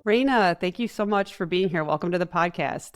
Reyna, thank you so much for being here. Welcome to the podcast.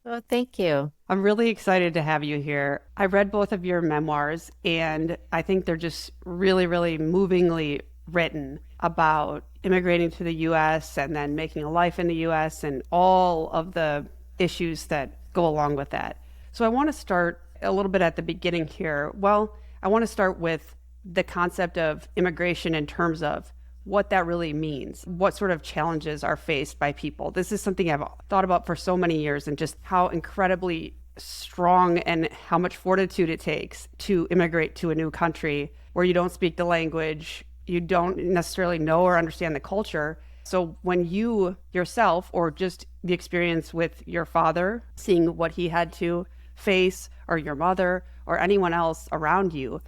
Oh, thank you. I'm really excited to have you here. I read both of your memoirs, and I think they're just really, really movingly written about immigrating to the US and then making a life in the US and all of the issues that go along with that. So I want to start a little bit at the beginning here. Well, I want to start with the concept of immigration in terms of what that really means, what sort of challenges are faced by people. This is something I've thought about for so many years, and just how incredibly strong and how much fortitude it takes to immigrate to a new country where you don't speak the language, you don't necessarily know or understand the culture. So when you yourself, or just the experience with your father, seeing what he had to face, or your mother, or anyone else around you,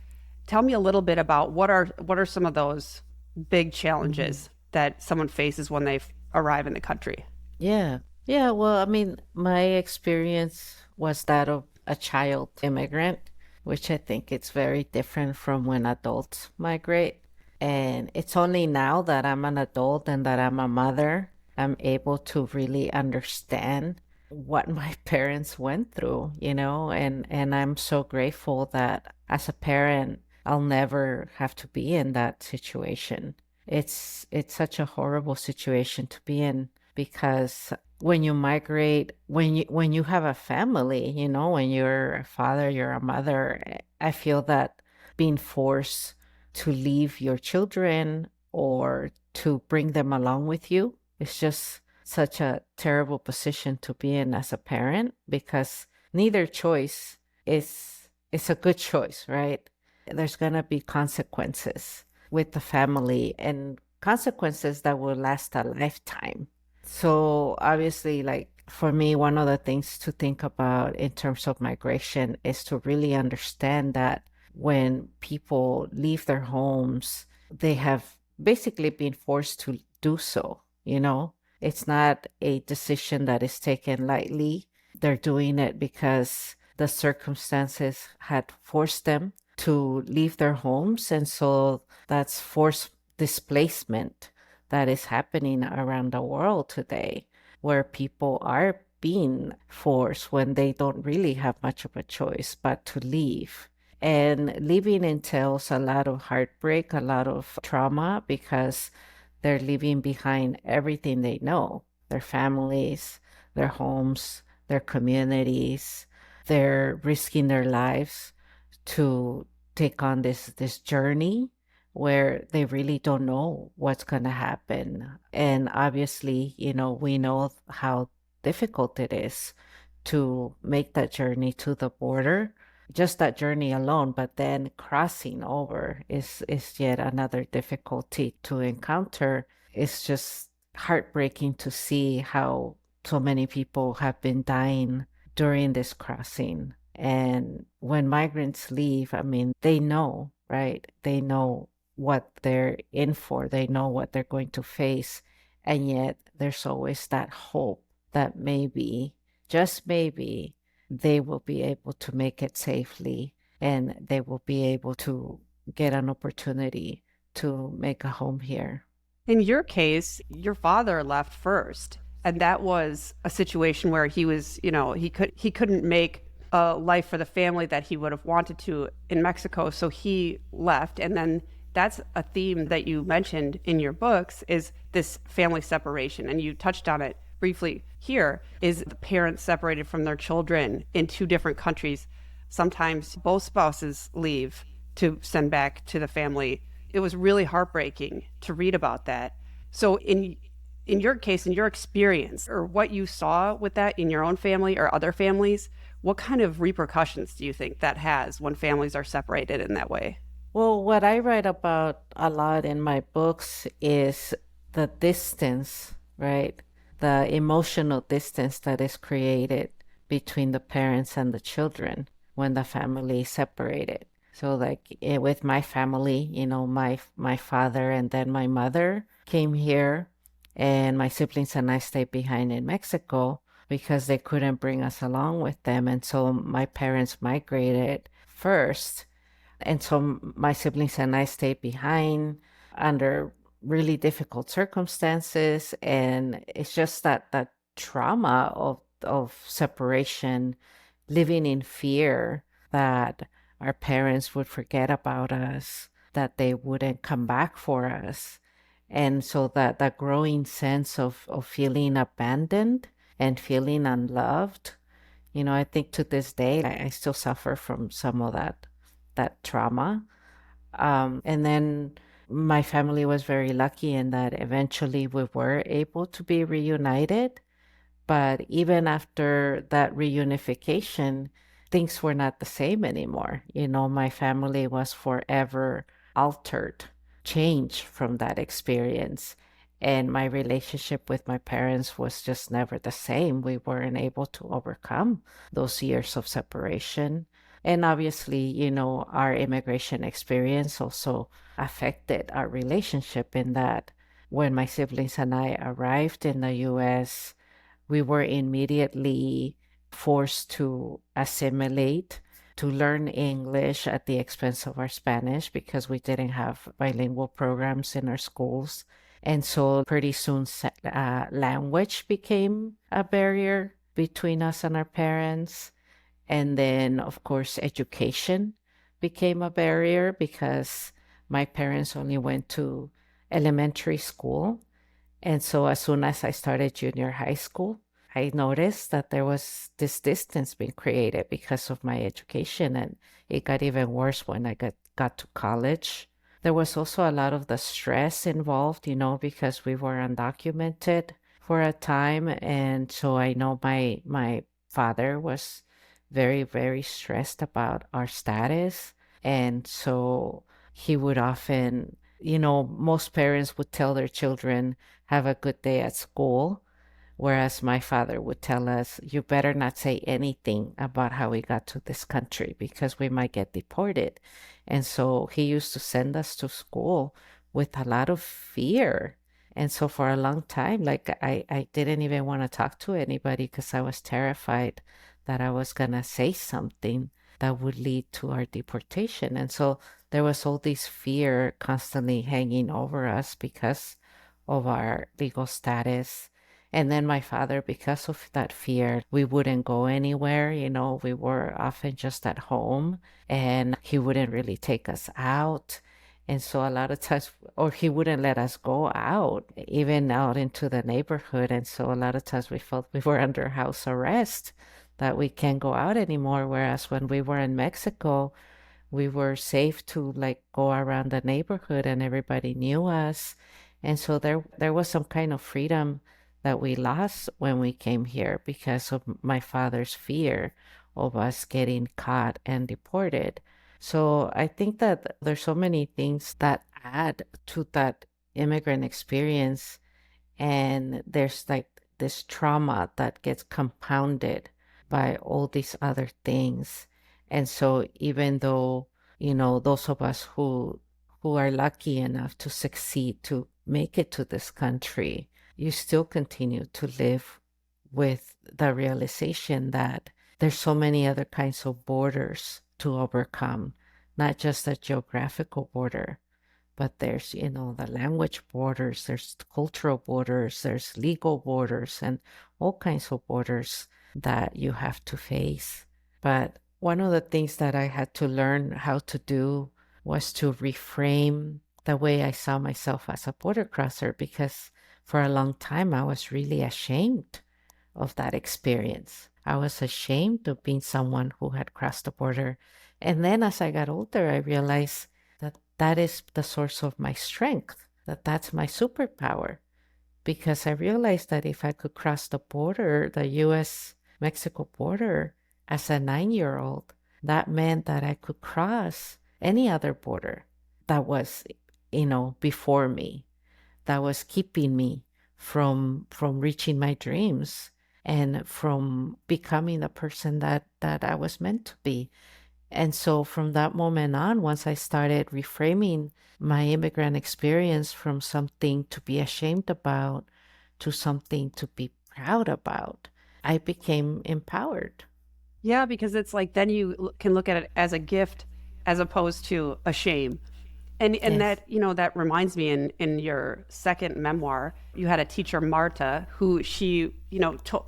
tell me a little bit about what are some of those big Mhm. challenges that someone faces when they arrive in the country. Yeah. Yeah. Well, I mean, my experience was that of a child immigrant, which I think it's very different from when adults migrate. And it's only now that I'm an adult and that I'm a mother, I'm able to really understand what my parents went through, and I'm so grateful that as a parent, I'll never have to be in that situation. It's such a horrible situation to be in because when you migrate, when you have a family, when you're a father, you're a mother, I feel that being forced to leave your children or to bring them along with you is just such a terrible position to be in as a parent because neither choice is a good choice, right? There's going to be consequences with the family and consequences that will last a lifetime. So obviously, like for me, one of the things to think about in terms of migration is to really understand that when people leave their homes, they have basically been forced to do so, It's not a decision that is taken lightly. They're doing it because the circumstances had forced them to leave their homes. And so that's forced displacement that is happening around the world today, where people are being forced when they don't really have much of a choice but to leave. And leaving entails a lot of heartbreak, a lot of trauma, because they're leaving behind everything they know, their families, their homes, their communities. They're risking their lives to take on this journey where they really don't know what's going to happen. And obviously, we know how difficult it is to make that journey to the border, just that journey alone, but then crossing over is yet another difficulty to encounter. It's just heartbreaking to see how so many people have been dying during this crossing. And when migrants leave, I mean, they know, right? They know what they're in for, they know what they're going to face. And yet there's always that hope that maybe, just maybe, they will be able to make it safely and they will be able to get an opportunity to make a home here. In your case, your father left first, and that was a situation where he was, he couldn't make a life for the family that he would have wanted to in Mexico, so he left. And then that's a theme that you mentioned in your books, is this family separation, and you touched on it briefly here, is the parents separated from their children in two different countries. Sometimes both spouses leave to send back to the family. It was really heartbreaking to read about that. So in your case, in your experience, or what you saw with that in your own family or other families, what kind of repercussions do you think that has when families are separated in that way? Well, what I write about a lot in my books is the distance, right? The emotional distance that is created between the parents and the children when the family is separated. So like with my family, my father and then my mother came here and my siblings and I stayed behind in Mexico because they couldn't bring us along with them. And so my parents migrated first. And so my siblings and I stayed behind under really difficult circumstances, and it's just that trauma of separation, living in fear that our parents would forget about us, that they wouldn't come back for us. And so that growing sense of feeling abandoned and feeling unloved, I think to this day I still suffer from some of that trauma. And then my family was very lucky in that eventually we were able to be reunited. But even after that reunification, things were not the same anymore. My family was forever altered, changed from that experience. And my relationship with my parents was just never the same. We weren't able to overcome those years of separation. And obviously, our immigration experience also affected our relationship in that when my siblings and I arrived in the US, we were immediately forced to assimilate, to learn English at the expense of our Spanish because we didn't have bilingual programs in our schools. And so pretty soon, language became a barrier between us and our parents. And then, of course, education became a barrier because my parents only went to elementary school. And so as soon as I started junior high school, I noticed that there was this distance being created because of my education. And it got even worse when I got to college. There was also a lot of the stress involved, because we were undocumented for a time. And so I know my father was very, very stressed about our status. And so he would often, most parents would tell their children, have a good day at school. Whereas my father would tell us, you better not say anything about how we got to this country because we might get deported. And so he used to send us to school with a lot of fear. And so for a long time, like I didn't even want to talk to anybody because I was terrified that I was going to say something that would lead to our deportation. And so there was all this fear constantly hanging over us because of our legal status. And then my father, because of that fear, we wouldn't go anywhere. We were often just at home and he wouldn't really take us out. And so a lot of times, or he wouldn't let us go out, even out into the neighborhood. And so a lot of times we felt we were under house arrest, that we can't go out anymore. Whereas when we were in Mexico, we were safe to like go around the neighborhood and everybody knew us. And so there was some kind of freedom that we lost when we came here because of my father's fear of us getting caught and deported. So I think that there's so many things that add to that immigrant experience, and there's like this trauma that gets compounded by all these other things. And so even though, those of us who are lucky enough to succeed, to make it to this country, you still continue to live with the realization that there's so many other kinds of borders to overcome, not just a geographical border, but there's, the language borders, there's cultural borders, there's legal borders, and all kinds of borders that you have to face. But one of the things that I had to learn how to do was to reframe the way I saw myself as a border crosser, because for a long time I was really ashamed of that experience. I was ashamed of being someone who had crossed the border. And then as I got older, I realized that that is the source of my strength, that that's my superpower. Because I realized that if I could cross the border, the US Mexico border, as a 9-year-old, that meant that I could cross any other border that was, before me, that was keeping me from reaching my dreams and from becoming the person that I was meant to be. And so from that moment on, once I started reframing my immigrant experience from something to be ashamed about to something to be proud about, I became empowered. Yeah, because it's like then you can look at it as a gift as opposed to a shame. And Yes. that, that reminds me, in your second memoir, you had a teacher, Marta, who she,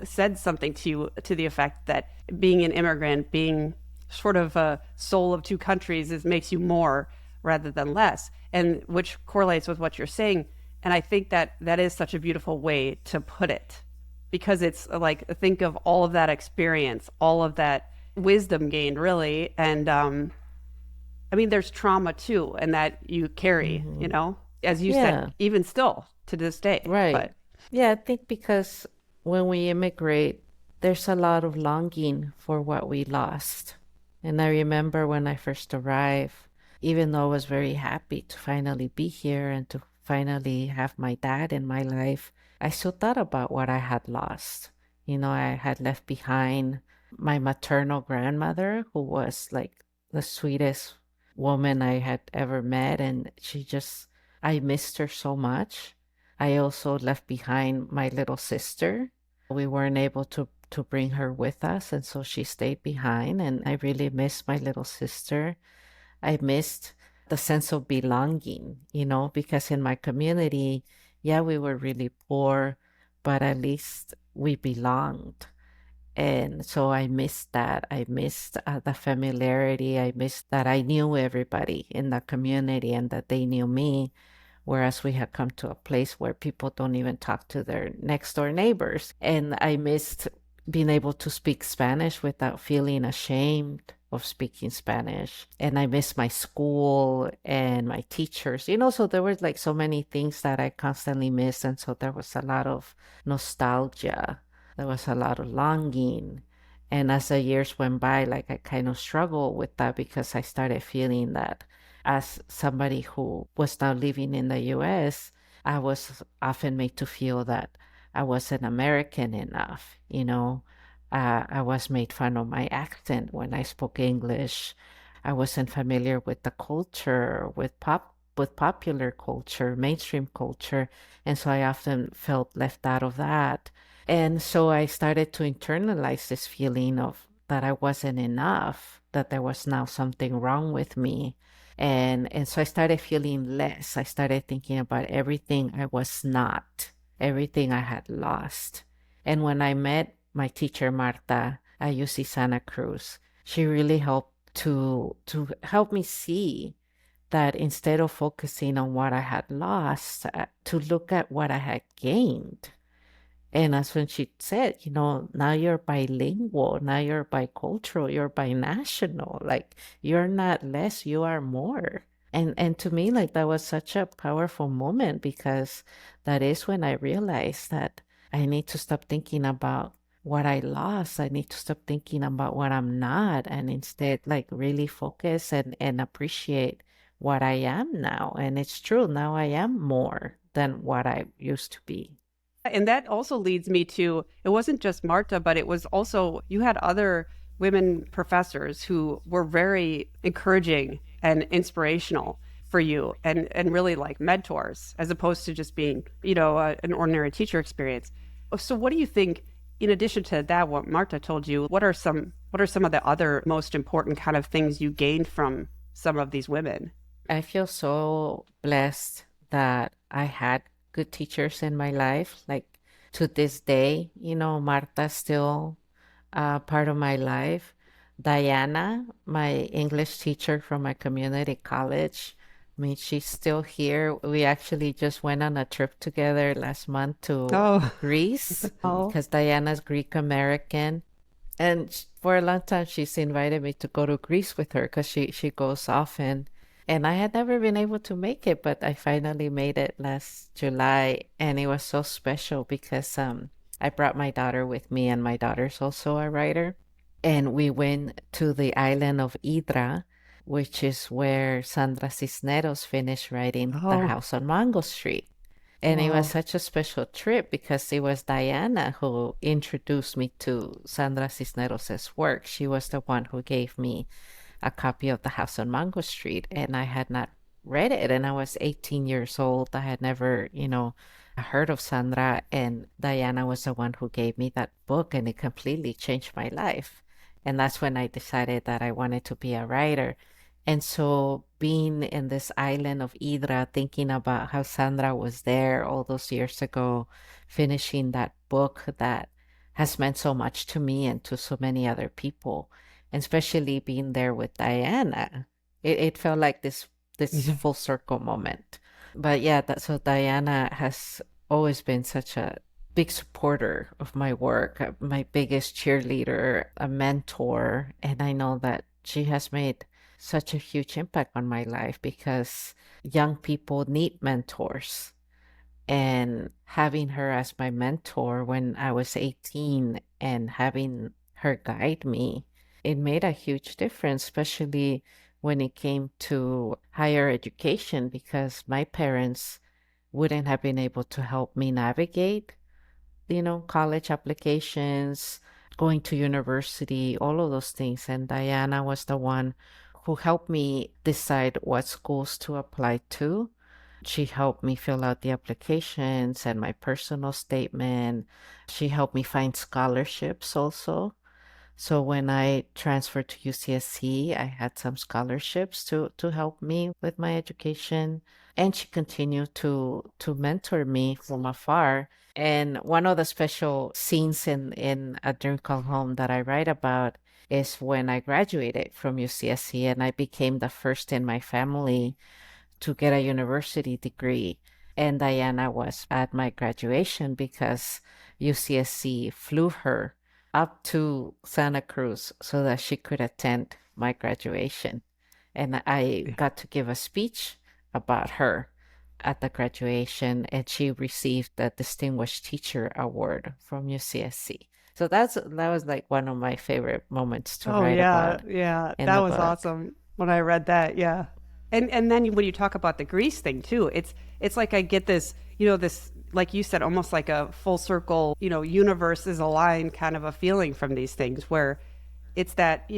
said something to you to the effect that being an immigrant, being sort of a soul of two countries, is makes you more rather than less, and which correlates with what you're saying. And I think that that is such a beautiful way to put it, because it's like, think of all of that experience, all of that wisdom gained, really. And I mean, there's trauma too, and that you carry, Hmm. as you said, Yeah, even still to this day. right. But Yeah, I think because when we immigrate, there's a lot of longing for what we lost. And I remember when I first arrived, even though I was very happy to finally be here and to finally have my dad in my life, I still thought about what I had lost. I had left behind my maternal grandmother, who was like the sweetest woman I had ever met. And I missed her so much. I also left behind my little sister. We weren't able to bring her with us, and so she stayed behind. And I really missed my little sister. I missed the sense of belonging, because in my community, yeah, we were really poor, but at least we belonged. And so I missed that. I missed the familiarity. I missed that I knew everybody in the community and that they knew me. Whereas we had come to a place where people don't even talk to their next door neighbors. And I missed being able to speak Spanish without feeling ashamed of speaking Spanish. And I missed my school and my teachers, so there were like so many things that I constantly missed. And so there was a lot of nostalgia, there was a lot of longing. And as the years went by, like I kind of struggled with that because I started feeling that as somebody who was now living in the US, I was often made to feel that I wasn't American enough, I was made fun of my accent when I spoke English. I wasn't familiar with the culture, with popular culture, mainstream culture, and so I often felt left out of that. And so I started to internalize this feeling of that I wasn't enough, that there was now something wrong with me. And so I started feeling less. I started thinking about everything I was not, everything I had lost. And when I met my teacher Marta at UC Santa Cruz, she really helped to help me see that instead of focusing on what I had lost, to look at what I had gained. And that's when she said, now you're bilingual, now you're bicultural, you're binational. Like you're not less, you are more. And to me, like that was such a powerful moment because that is when I realized that I need to stop thinking about what I lost. I need to stop thinking about what I'm not and instead like really focus and appreciate what I am now. And it's true, now I am more than what I used to be. and that also leads me to, it wasn't just Marta, but it was also, you had other women professors who were very encouraging and inspirational for you, and really like mentors, as opposed to just being, an ordinary teacher experience. So what do you think, in addition to that, what Marta told you, what are some of the other most important kind of things you gained from some of these women? I feel so blessed that I had good teachers in my life. Like to this day, Marta's still part of my life. Diana, my English teacher from my community college, I mean, she's still here. We actually just went on a trip together last month to Oh, Greece oh, because Diana's Greek American. And for a long time, she's invited me to go to Greece with her because she goes often. And I had never been able to make it, but I finally made it last July. And it was so special because I brought my daughter with me, and my daughter's also a writer. And we went to the island of Hydra, which is where Sandra Cisneros finished writing The oh, House on Mango Street. And it was wow. such a special trip because it was Diana who introduced me to Sandra Cisneros' work. She was the one who gave me a copy of The House on Mango Street, and I had not read it. And I was 18 years old. I had never, heard of Sandra, and Diana was the one who gave me that book, and it completely changed my life. And that's when I decided that I wanted to be a writer. And so being in this island of Hydra, thinking about how Sandra was there all those years ago, finishing that book that has meant so much to me and to so many other people, and especially being there with Diana, it felt like this Yeah. full circle moment. But yeah, so Diana has always been such a big supporter of my work, my biggest cheerleader, a mentor, and I know that she has made such a huge impact on my life because young people need mentors. And having her as my mentor when I was 18 and having her guide me, it made a huge difference, especially when it came to higher education, because my parents wouldn't have been able to help me navigate, college applications, going to university, all of those things. And Diana was the one who helped me decide what schools to apply to. She helped me fill out the applications and my personal statement. She helped me find scholarships also. So when I transferred to UCSC, I had some scholarships to help me with my education. And she continued to mentor me from afar. And one of the special scenes in A Dream Called Home that I write about is when I graduated from UCSC and I became the first in my family to get a university degree. And Diana was at my graduation because UCSC flew her up to Santa Cruz so that she could attend my graduation. And I got to give a speech about her at the graduation, and she received the Distinguished Teacher Award from UCSC. So that was like one of my favorite moments to Oh write yeah, about yeah, in that the was book. awesome when I read that. Yeah, and then when you talk about the Greece thing too, it's like I get this, this like you said, almost like a full circle, universe is aligned kind of a feeling from these things where it's that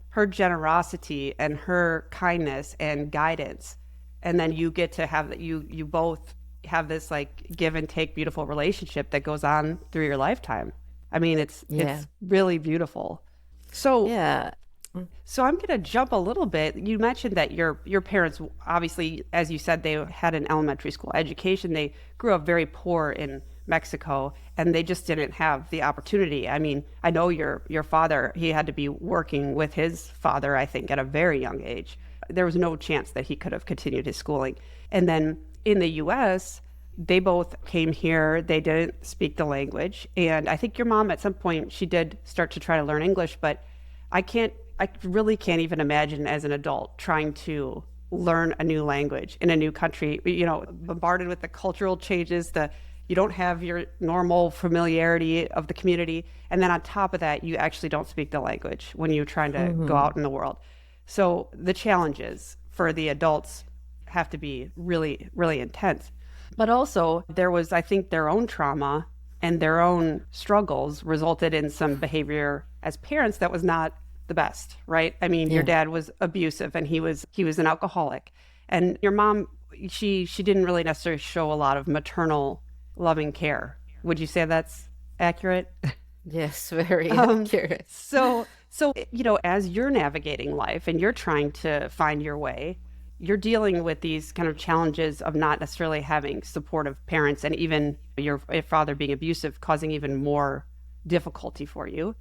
her generosity and her kindness and guidance, and then you get to have that you both have this like give and take beautiful relationship that goes on through your lifetime. I mean, Yeah. it's really beautiful. So Yeah. so I'm going to jump a little bit. You mentioned that your parents, obviously, as you said, they had an elementary school education. They grew up very poor in Mexico, and they just didn't have the opportunity. I mean, I know your father, he had to be working with his father, I think, at a very young age. There was no chance that he could have continued his schooling. And then in the U.S., they both came here. They didn't speak the language, and I think your mom at some point she did start to try to learn English, but I really can't even imagine as an adult trying to learn a new language in a new country, bombarded with the cultural changes, you don't have your normal familiarity of the community. And then on top of that, you actually don't speak the language when you're trying to go Hmm. out in the world. So the challenges for the adults have to be really, really intense. But also, there was, I think, their own trauma and their own struggles resulted in some behavior as parents that was not the best, right? I mean, your Yeah. dad was abusive and he was an alcoholic. And your mom, she didn't really necessarily show a lot of maternal loving care. Would you say that's accurate? Yes, very Um, accurate. so as you're navigating life and you're trying to find your way, you're dealing with these kind of challenges of not necessarily having supportive parents, and even your father being abusive, causing even more difficulty for you.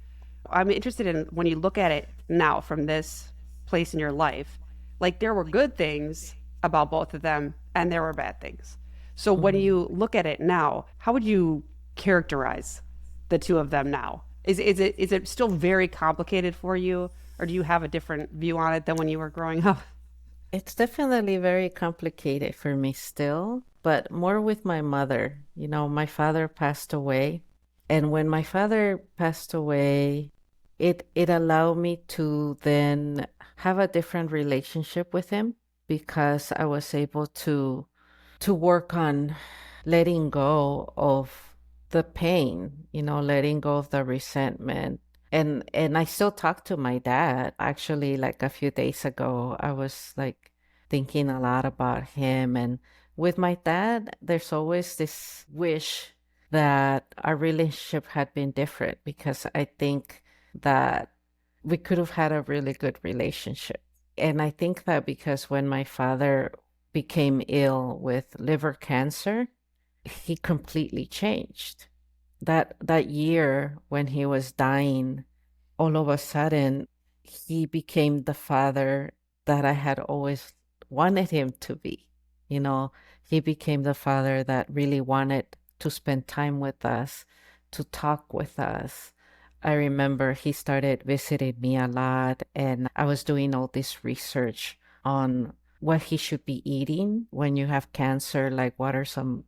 I'm interested in when you look at it now from this place in your life, like there were good things about both of them and there were bad things. So when Hmm. you look at it now, how would you characterize the two of them now? Is it still very complicated for you, or do you have a different view on it than when you were growing up? It's definitely very complicated for me still, but more with my mother. My father passed away, and when my father passed away, it allowed me to then have a different relationship with him because I was able to work on letting go of the pain, letting go of the resentment. And I still talk to my dad. Actually, like a few days ago, I was like thinking a lot about him. And with my dad, there's always this wish that our relationship had been different because I think that we could have had a really good relationship. And I think that because when my father became ill with liver cancer, he completely changed. That year when he was dying, all of a sudden he became the father that I had always wanted him to be. You know, he became the father that really wanted to spend time with us, to talk with us. I remember he started visiting me a lot, and I was doing all this research on what he should be eating when you have cancer, like what are some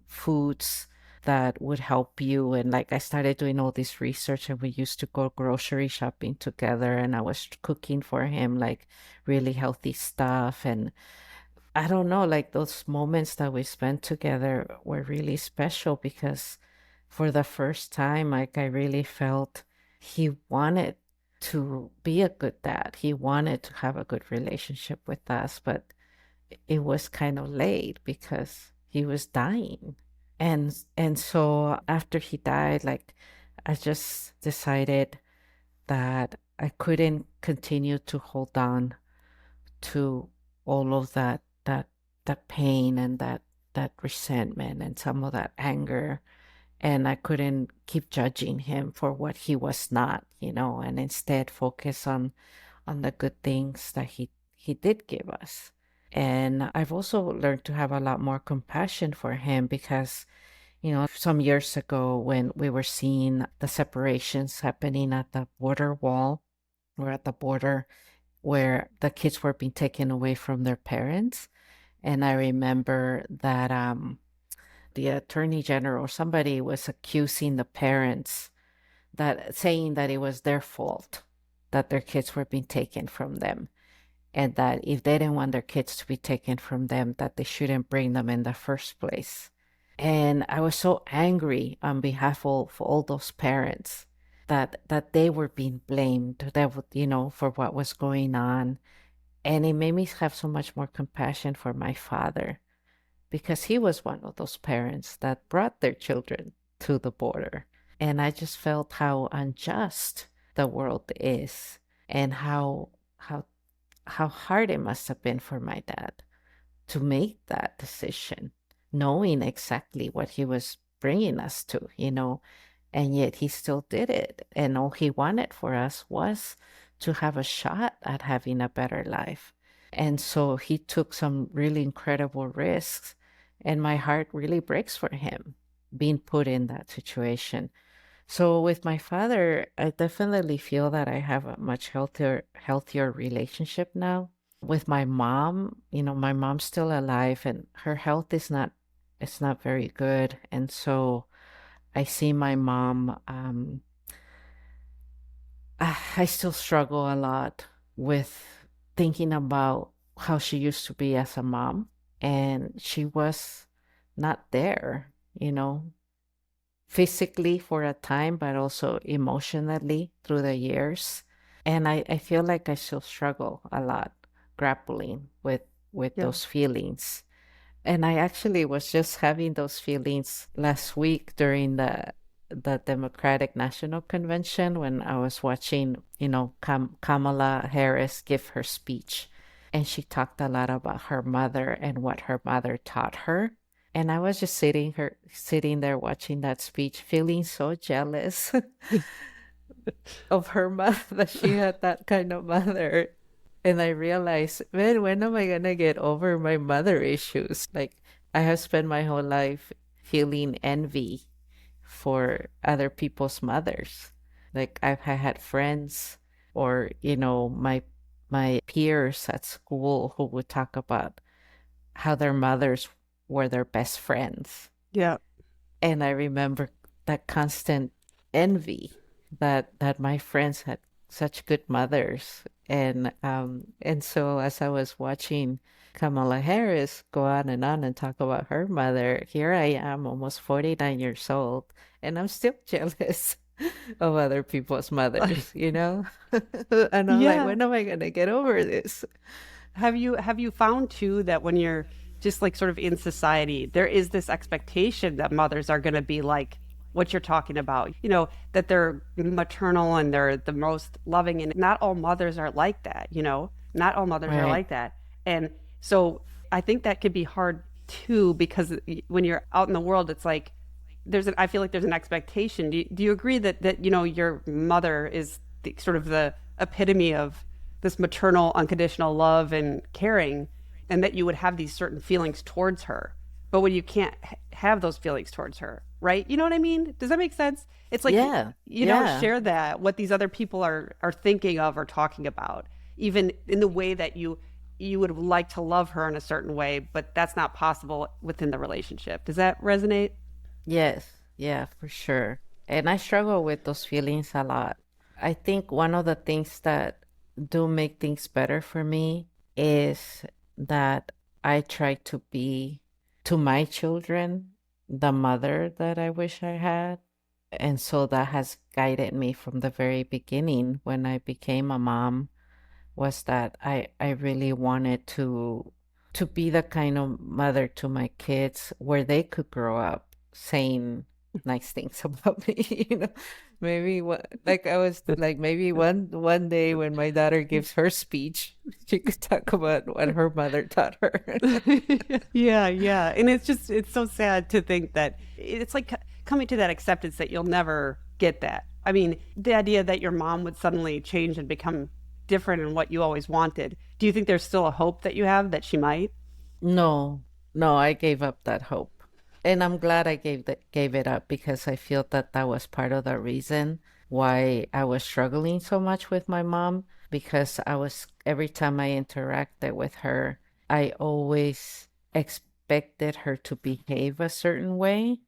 foods that would help you. And like I started doing all this research, and we used to go grocery shopping together, and I was cooking for him like really healthy stuff. And I don't know, like those moments that we spent together were really special because for the first time, like I really felt he wanted to be a good dad. He wanted to have a good relationship with us, but it was kind of late because he was dying. And so after he died, like I just decided that I couldn't continue to hold on to all of that pain and that resentment and some of that anger. And I couldn't keep judging him for what he was not, and instead focus on the good things that he did give us. And I've also learned to have a lot more compassion for him because, some years ago when we were seeing the separations happening at the border wall or at the border where the kids were being taken away from their parents. And I remember that the attorney general or somebody was accusing the parents, that saying that it was their fault that their kids were being taken from them, and that if they didn't want their kids to be taken from them, that they shouldn't bring them in the first place. And I was so angry on behalf of all those parents that they were being blamed, that would, for what was going on. And it made me have so much more compassion for my father because he was one of those parents that brought their children to the border. And I just felt how unjust the world is, and how hard it must have been for my dad to make that decision, knowing exactly what he was bringing us to, and yet he still did it. And all he wanted for us was to have a shot at having a better life. And so he took some really incredible risks, and my heart really breaks for him being put in that situation. So with my father, I definitely feel that I have a much healthier relationship now. With my mom, my mom's still alive and her health is not, it's not very good. And so I see my mom, I still struggle a lot with thinking about how she used to be as a mom, and she was not there, physically for a time, but also emotionally through the years. And I feel like I still struggle a lot grappling with Yeah. those feelings. And I actually was just having those feelings last week during the Democratic National Convention when I was watching, Kamala Harris give her speech. And she talked a lot about her mother and what her mother taught her. And I was just sitting there watching that speech, feeling so jealous of her mother, that she had that kind of mother. And I realized, man, when am I gonna get over my mother issues? Like, I have spent my whole life feeling envy for other people's mothers. Like, I've had friends or, my peers at school who would talk about how their mothers were their best friends. Yeah. And I remember that constant envy that my friends had such good mothers. And so as I was watching Kamala Harris go on and talk about her mother, here I am almost 49 years old, and I'm still jealous of other people's mothers, And I'm like, Yeah. when am I gonna get over this? Have you found too that when you're just like sort of in society, there is this expectation that mothers are going to be like what you're talking about, that they're maternal and they're the most loving, and not all mothers are like that. Not all mothers are Right. like that. And so I think that could be hard too, because when you're out in the world, it's like I feel like there's an expectation. Do you agree that, your mother is sort of the epitome of this maternal, unconditional love and caring, and that you would have these certain feelings towards her? But when you can't have those feelings towards her, right? You know what I mean? Does that make sense? It's like Yeah. you don't Yeah. share that what these other people are thinking of or talking about, even in the way that you would like to love her in a certain way, but that's not possible within the relationship. Does that resonate? Yes. Yeah, for sure. And I struggle with those feelings a lot. I think one of the things that do make things better for me is that I try to be to my children the mother that I wish I had. And so that has guided me from the very beginning when I became a mom, was that I really wanted to be the kind of mother to my kids where they could grow up saying nice things about me, you know. Maybe what like I was like maybe one day when my daughter gives her speech, she could talk about what her mother taught her. Yeah, yeah. And it's so sad to think that it's like coming to that acceptance that you'll never get that. I mean, the idea that your mom would suddenly change and become different in what you always wanted. Do you think there's still a hope that you have that she might? No, no, I gave up that hope. And I'm glad I gave it up because I feel that that was part of the reason why I was struggling so much with my mom, because I was every time I interacted with her, I always expected her to behave a certain way.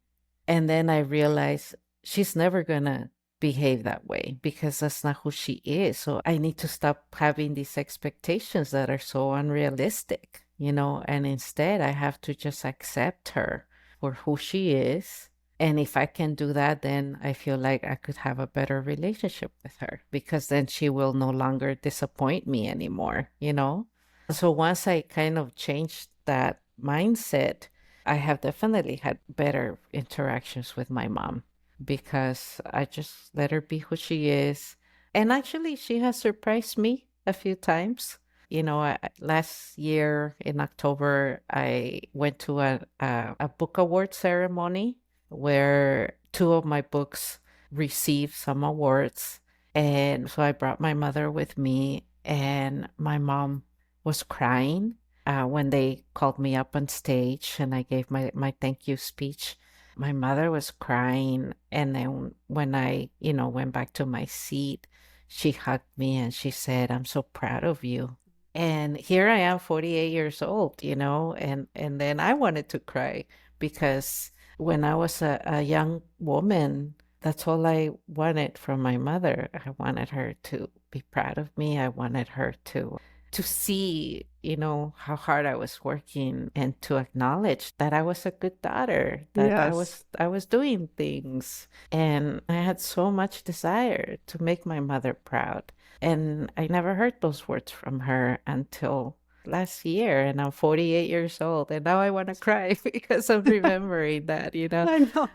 And then I realized she's never gonna behave that way because that's not who she is. So I need to stop having these expectations that are so unrealistic, you know, and instead I have to just accept her for who she is. And if I can do that, then I feel like I could have a better relationship with her because then she will no longer disappoint me anymore, you know? So once I kind of changed that mindset, I have definitely had better interactions with my mom because I just let her be who she is. And actually, she has surprised me a few times. You know, last year in October, I went to a book award ceremony where two of my books received some awards. And so I brought my mother with me, and my mom was crying when they called me up on stage and I gave my thank you speech. My mother was crying. And then when I, you know, went back to my seat, she hugged me and she said, I'm so proud of you. And here I am, 48 years old, you know, and then I wanted to cry because when I was a young woman, that's all I wanted from my mother. I wanted her to be proud of me. I wanted her to see, you know, how hard I was working and to acknowledge that I was a good daughter, that Yes. I was doing things. And I had so much desire to make my mother proud. And I never heard those words from her until last year, and I'm 48 years old, and now I want to cry because I'm remembering that, you know. I know.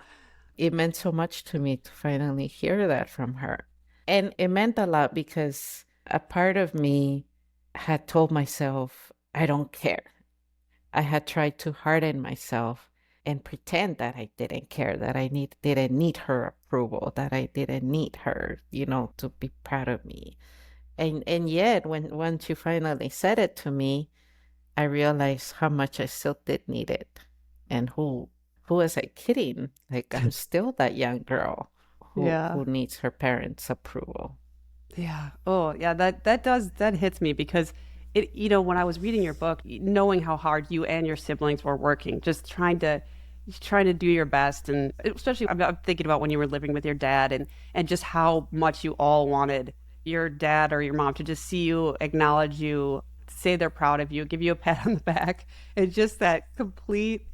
It meant so much to me to finally hear that from her. And it meant a lot because a part of me had told myself, I don't care. I had tried to harden myself and pretend that I didn't care, that didn't need her approval, that I didn't need her, you know, to be proud of me. And yet when once you finally said it to me, I realized how much I still did need it. And who was I kidding? Like I'm still that young girl Yeah. who needs her parents' approval. Yeah. Oh, yeah, that hits me because when I was reading your book, knowing how hard you and your siblings were working, just trying to do your best, and especially I'm thinking about when you were living with your dad, and just how much you all wanted your dad or your mom to just see you, acknowledge you, say they're proud of you, give you a pat on the back, and just that complete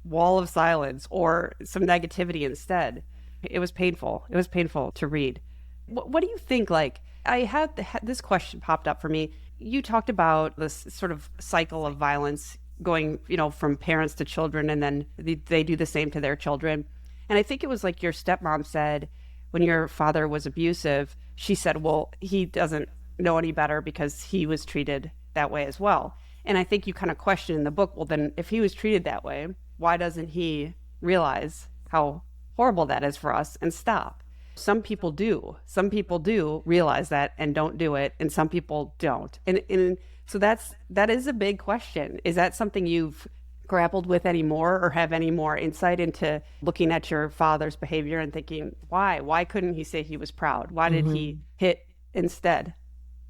wall of silence or some negativity instead. It was painful. It was painful to read. What do you think? Like, I had this question popped up for me. You talked about this sort of cycle of violence going, from parents to children, and then they do the same to their children. And I think it was like your stepmom said when your father was abusive, she said, well, he doesn't know any better because he was treated that way as well. And I think you kind of question in the book, well, then if he was treated that way, why doesn't he realize how horrible that is for us and stop? Some people do. Some people do realize that and don't do it, and some people don't. And so that is a big question. Is that something you've grappled with anymore, or have any more insight into looking at your father's behavior and thinking, why couldn't he say he was proud? Why did he hit instead?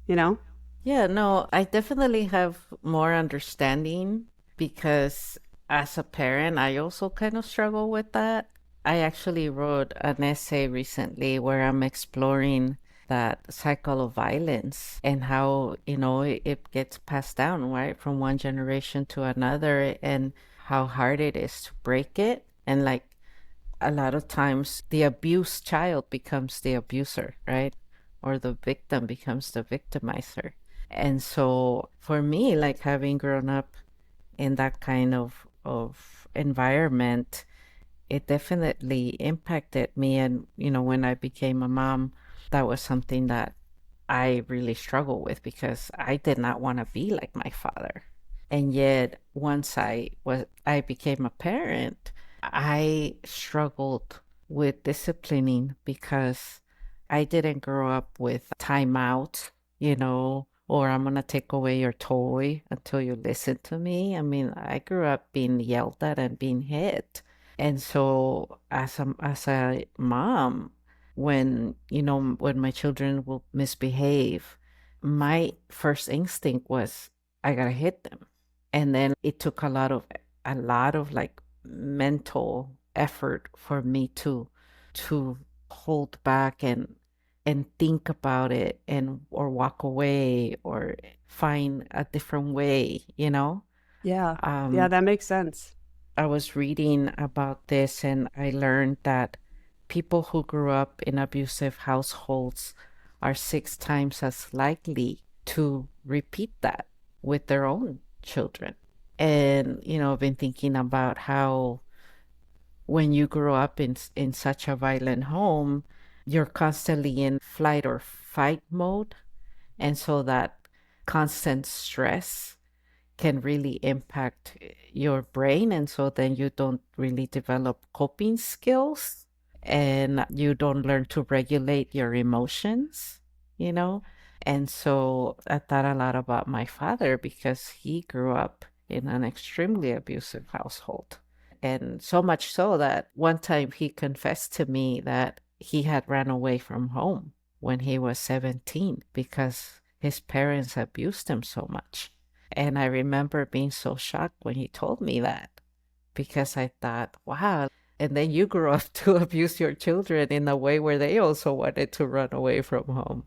You know? Yeah, no, I definitely have more understanding because as a parent, I also kind of struggle with that. I actually wrote an essay recently where I'm exploring that cycle of violence and how, it gets passed down, right, from one generation to another, and how hard it is to break it. And like a lot of times the abused child becomes the abuser, right? Or the victim becomes the victimizer. And so for me, like having grown up in that kind of environment, it definitely impacted me. And, when I became a mom, that was something that I really struggled with because I did not want to be like my father. And yet once I became a parent, I struggled with disciplining because I didn't grow up with timeout, or I'm gonna take away your toy until you listen to me. I mean, I grew up being yelled at and being hit. And so as a mom, when my children will misbehave, my first instinct was I gotta hit them. And then it took a lot of like mental effort for me to hold back and think about it and or walk away or find a different way. Yeah. Yeah, Um, that makes sense. I was reading about this and I learned that people who grew up in abusive households are 6 times as likely to repeat that with their own children. And, I've been thinking about how when you grow up in such a violent home, you're constantly in flight or fight mode. And so that constant stress can really impact your brain. And so then you don't really develop coping skills and you don't learn to regulate your emotions, you know? And so I thought a lot about my father because he grew up in an extremely abusive household. And so much so that one time he confessed to me that he had ran away from home when he was 17 because his parents abused him so much. And I remember being so shocked when he told me that because I thought, wow. And then you grew up to abuse your children in a way where they also wanted to run away from home?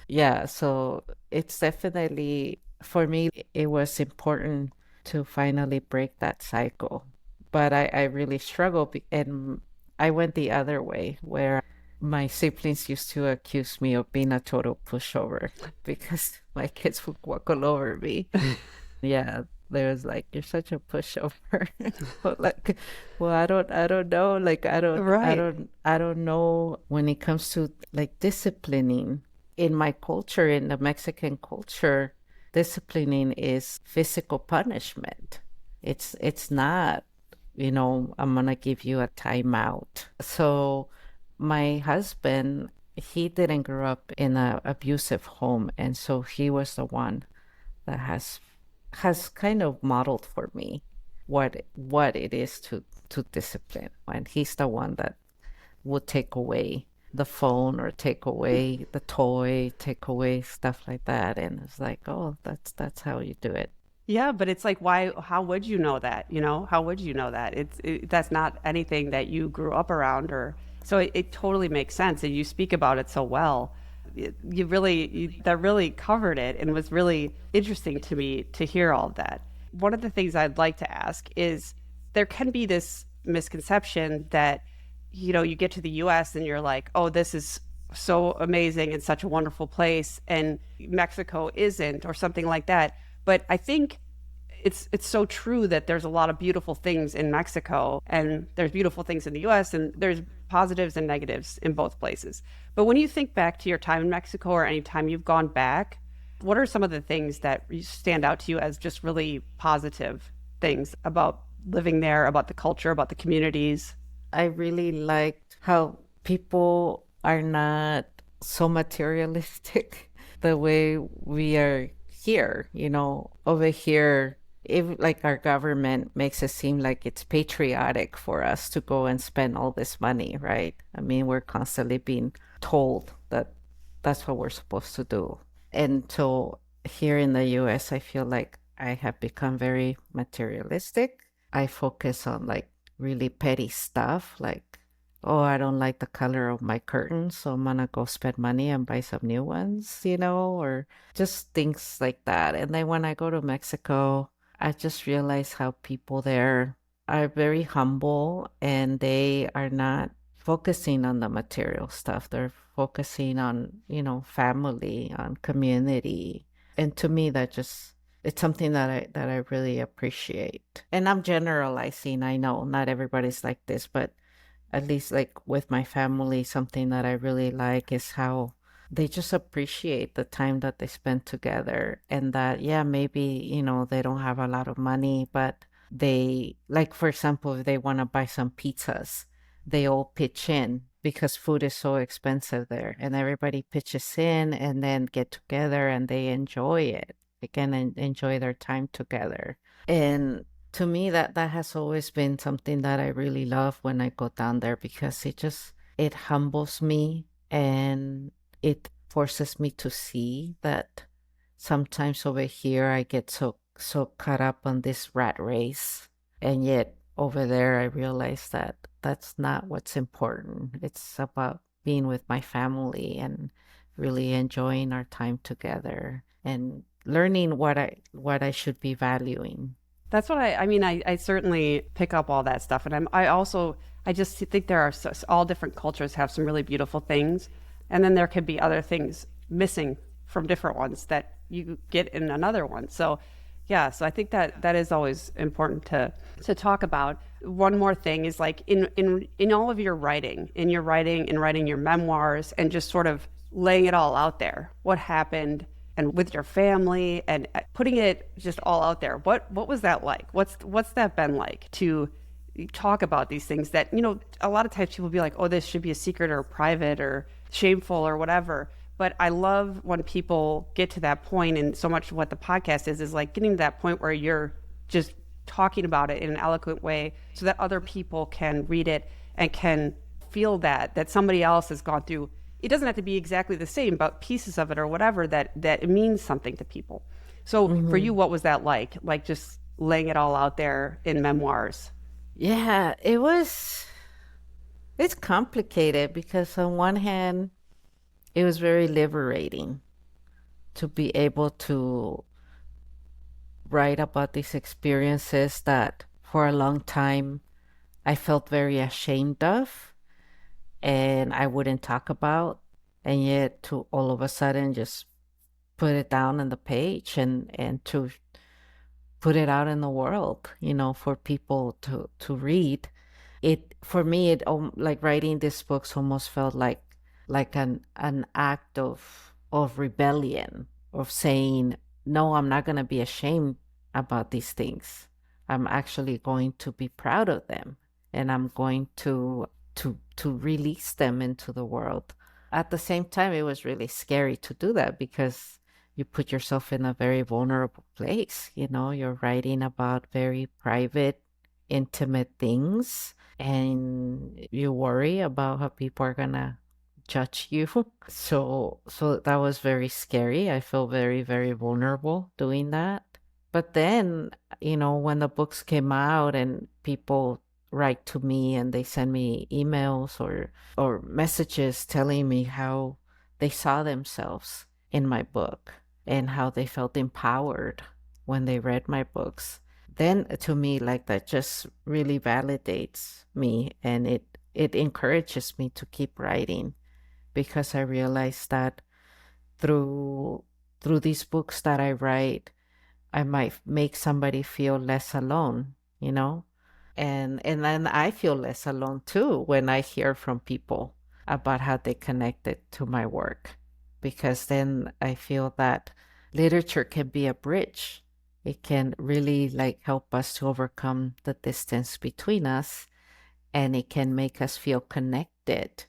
Yeah, so it's definitely, for me, it was important to finally break that cycle. But I really struggled and I went the other way where my siblings used to accuse me of being a total pushover because my kids would walk all over me. Yeah, there was like, you're such a pushover. But like, well, I don't know. Like, Right. I don't know when it comes to like disciplining in my culture, in the Mexican culture, disciplining is physical punishment. It's not, I'm gonna give you a timeout. So my husband, he didn't grow up in an abusive home, and so he was the one that has kind of modeled for me what it is to discipline. And he's the one that would take away the phone or take away the toy, take away stuff like that. And it's like, oh, that's how you do it. Yeah, but it's like, why? How would you know that? How would you know that? That's not anything that you grew up around, or so it totally makes sense, and you speak about it so well. That really covered it, and was really interesting to me to hear all of that. One of the things I'd like to ask is, there can be this misconception that you get to the U.S. and you're like, oh, this is so amazing and such a wonderful place, and Mexico isn't, or something like that. But I think it's so true that there's a lot of beautiful things in Mexico, and there's beautiful things in the US, and there's positives and negatives in both places. But when you think back to your time in Mexico, or any time you've gone back, What are some of the things that stand out to you as just really positive things about living there, about the culture, about the communities? I really liked how people are not so materialistic the way we are here. Over here, if like our government makes it seem like it's patriotic for us to go and spend all this money, right? I mean, we're constantly being told that that's what we're supposed to do. And so here in the US, I feel like I have become very materialistic. I focus on like really petty stuff like, oh, I don't like the color of my curtains, so I'm gonna go spend money and buy some new ones, or just things like that. And then when I go to Mexico, I just realize how people there are very humble and they are not focusing on the material stuff. They're focusing on, family, on community. And to me, it's something that I really appreciate. And I'm generalizing, I know not everybody's like this, but at least like with my family, something that I really like is how they just appreciate the time that they spend together. And that, yeah, maybe, they don't have a lot of money, but they, like, for example, if they want to buy some pizzas, they all pitch in because food is so expensive there. And everybody pitches in and then get together and they enjoy it. They can enjoy their time together. And to me, that has always been something that I really love when I go down there because it humbles me and it forces me to see that sometimes over here I get so caught up on this rat race, and yet over there I realize that that's not what's important. It's about being with my family and really enjoying our time together and learning what I should be valuing. That's what I mean. I certainly pick up all that stuff. And I just think there are all different cultures have some really beautiful things. And then there could be other things missing from different ones that you get in another one. So, yeah, so I think that is always important to talk about. One more thing is like in all of your writing, in writing your memoirs and just sort of laying it all out there, what happened and with your family and putting it just all out there. What was that like? What's that been like to talk about these things that, a lot of times people be like, oh, this should be a secret or private or shameful or whatever. But I love when people get to that point, and so much of what the podcast is like getting to that point where you're just talking about it in an eloquent way so that other people can read it and can feel that somebody else has gone through. It doesn't have to be exactly the same, but pieces of it or whatever that it means something to people. So for you, what was that like? Like just laying it all out there in memoirs? Yeah, it's complicated because on one hand, it was very liberating to be able to write about these experiences that for a long time I felt very ashamed of and I wouldn't talk about. And yet to all of a sudden just put it down on the page and to put it out in the world, for people to read. It for me, like writing these books almost felt like an act of rebellion, of saying, no, I'm not going to be ashamed about these things. I'm actually going to be proud of them, and I'm going to release them into the world. At the same time, it was really scary to do that because you put yourself in a very vulnerable place. You're writing about very private, intimate things, and you worry about how people are gonna judge you. So that was very scary. I felt very, very vulnerable doing that. But then, when the books came out and people write to me and they send me emails or messages telling me how they saw themselves in my book and how they felt empowered when they read my books, then to me, like, that just really validates me, and it encourages me to keep writing because I realize that through these books that I write, I might make somebody feel less alone, and then I feel less alone too when I hear from people about how they connected to my work, because then I feel that literature can be a bridge. It can really like help us to overcome the distance between us, and it can make us feel connected.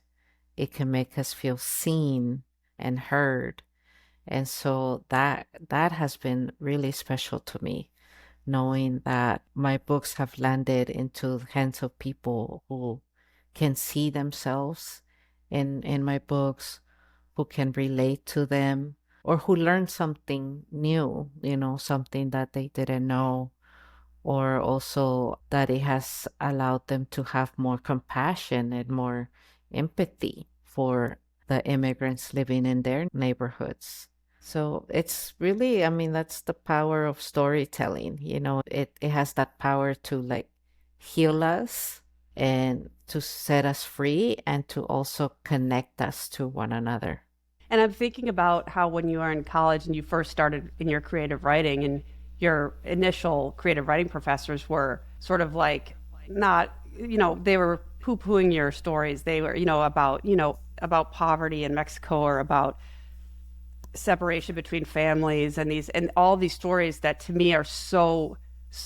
It can make us feel seen and heard. And so that has been really special to me, knowing that my books have landed into the hands of people who can see themselves in my books, who can relate to them, or who learn something new, something that they didn't know, or also that it has allowed them to have more compassion and more empathy for the immigrants living in their neighborhoods. So it's really, I mean, that's the power of storytelling. It has that power to like heal us and to set us free and to also connect us to one another. And I'm thinking about how when you were in college and you first started in your creative writing, and your initial creative writing professors were sort of like not, they were poo-pooing your stories. They were, about poverty in Mexico, or about separation between families, and all these stories that to me are so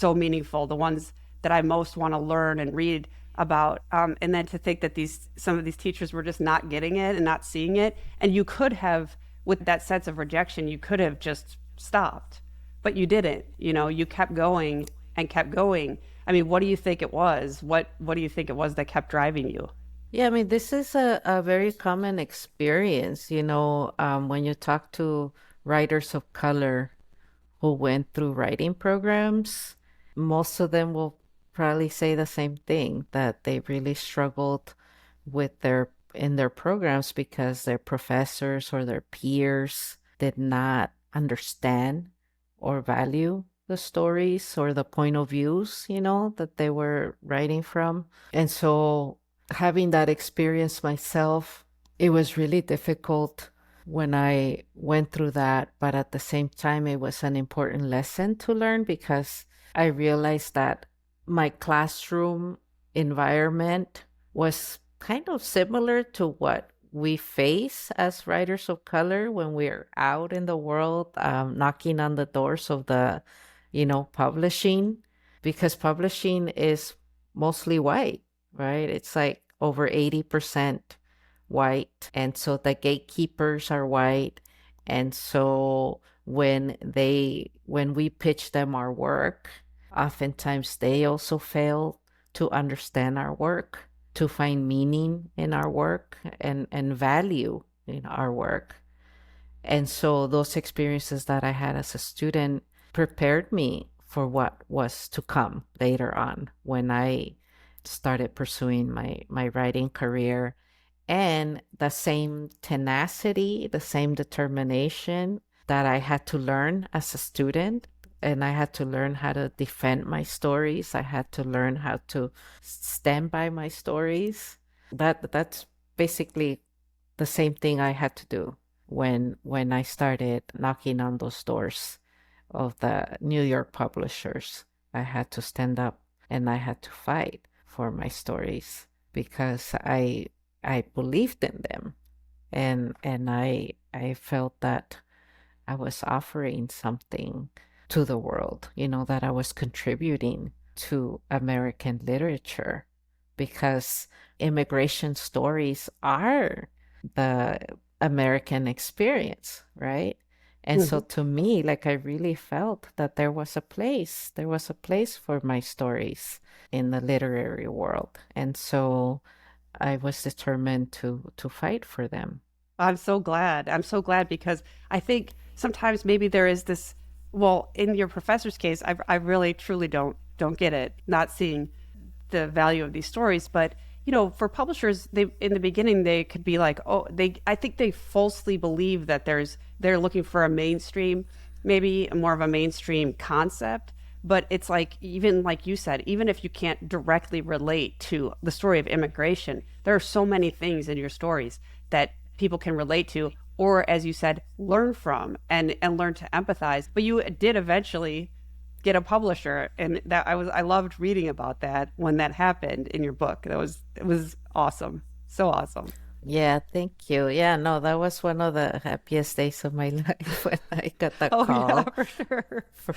meaningful, the ones that I most want to learn and read about. And then to think that some of these teachers were just not getting it and not seeing it, and you could have, with that sense of rejection, you could have just stopped, but you didn't. You kept going and kept going. I mean, what do you think it was? What do you think it was that kept driving you? Yeah, I mean, this is a very common experience, when you talk to writers of color who went through writing programs, most of them will probably say the same thing, that they really struggled in their programs because their professors or their peers did not understand or value the stories or the point of views, that they were writing from. And so having that experience myself, it was really difficult when I went through that, but at the same time, it was an important lesson to learn because I realized that my classroom environment was kind of similar to what we face as writers of color when we're out in the world, knocking on the doors of the, publishing, because publishing is mostly white, right? It's like over 80% white. And so the gatekeepers are white. And so when we pitch them our work, oftentimes they also fail to understand our work, to find meaning in our work and value in our work. And so those experiences that I had as a student prepared me for what was to come later on when I started pursuing my writing career. And the same tenacity, the same determination that I had to learn as a student, and I had to learn how to defend my stories. I had to learn how to stand by my stories. That's basically the same thing I had to do when I started knocking on those doors of the New York publishers. I had to stand up and I had to fight for my stories because I believed in them, and I felt that I was offering something to the world, that I was contributing to American literature, because immigration stories are the American experience, right? And so to me, like I really felt that there was a place for my stories in the literary world. And so I was determined to fight for them. I'm so glad. I'm so glad, because I think sometimes maybe there is this, well, in your professor's case, I really truly don't get it, not seeing the value of these stories. But for publishers, they in the beginning they could be like, oh, I think they falsely believe that they're looking for a mainstream, maybe more of a mainstream concept. But it's like, even like you said, even if you can't directly relate to the story of immigration, there are so many things in your stories that people can relate to, or as you said, learn from and learn to empathize. But you did eventually get a publisher, and I loved reading about that when that happened in your book. It was awesome. So awesome. Yeah, thank you. Yeah, no, that was one of the happiest days of my life when I got that Oh yeah, call for sure. from,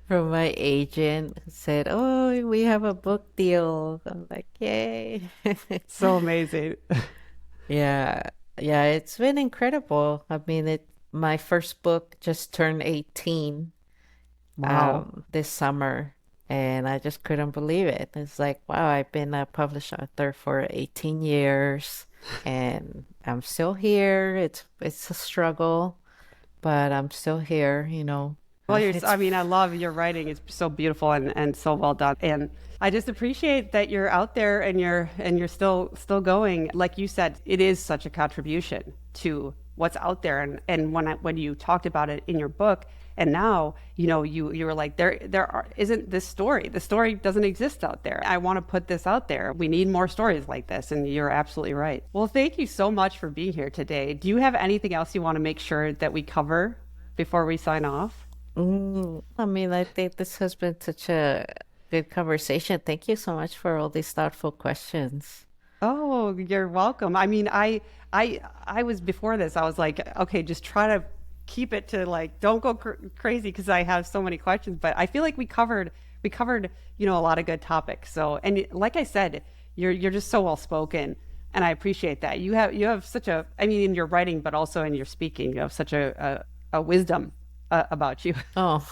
from my agent who said, "Oh, we have a book deal." I'm like, "Yay." So amazing. Yeah, yeah, it's been incredible. I mean, my first book just turned 18 Wow. this summer, and I just couldn't believe it. It's like, wow, I've been a published author for 18 years, and I'm still here. It's a struggle, but I'm still here, you know. Well, It's I mean, I love your writing. It's so beautiful and so well done. And I just appreciate that you're out there and you're still going. Like you said, it is such a contribution to what's out there. And when you talked about it in your book, and now, you were like, isn't this story. The story doesn't exist out there. I want to put this out there. We need more stories like this. And you're absolutely right. Well, thank you so much for being here today. Do you have anything else you want to make sure that we cover before we sign off? I mean, I think this has been such a good conversation. Thank you so much for all these thoughtful questions. Oh, you're welcome. I mean, I was before this. I was like, okay, just try to keep it to like, don't go crazy because I have so many questions. But I feel like we covered a lot of good topics. So, and like I said, you're just so well spoken, and I appreciate that. You have such a, I mean, in your writing, but also in your speaking, you have such a wisdom about you. Oh,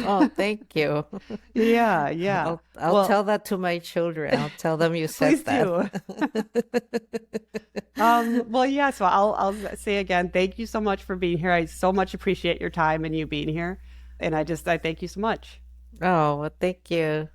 oh, thank you. Yeah, yeah. I'll Well, tell that to my children. I'll tell them you said please that. do. Well, yeah, so I'll say again, thank you so much for being here. I so much appreciate your time and you being here. And I thank you so much. Oh, well, thank you.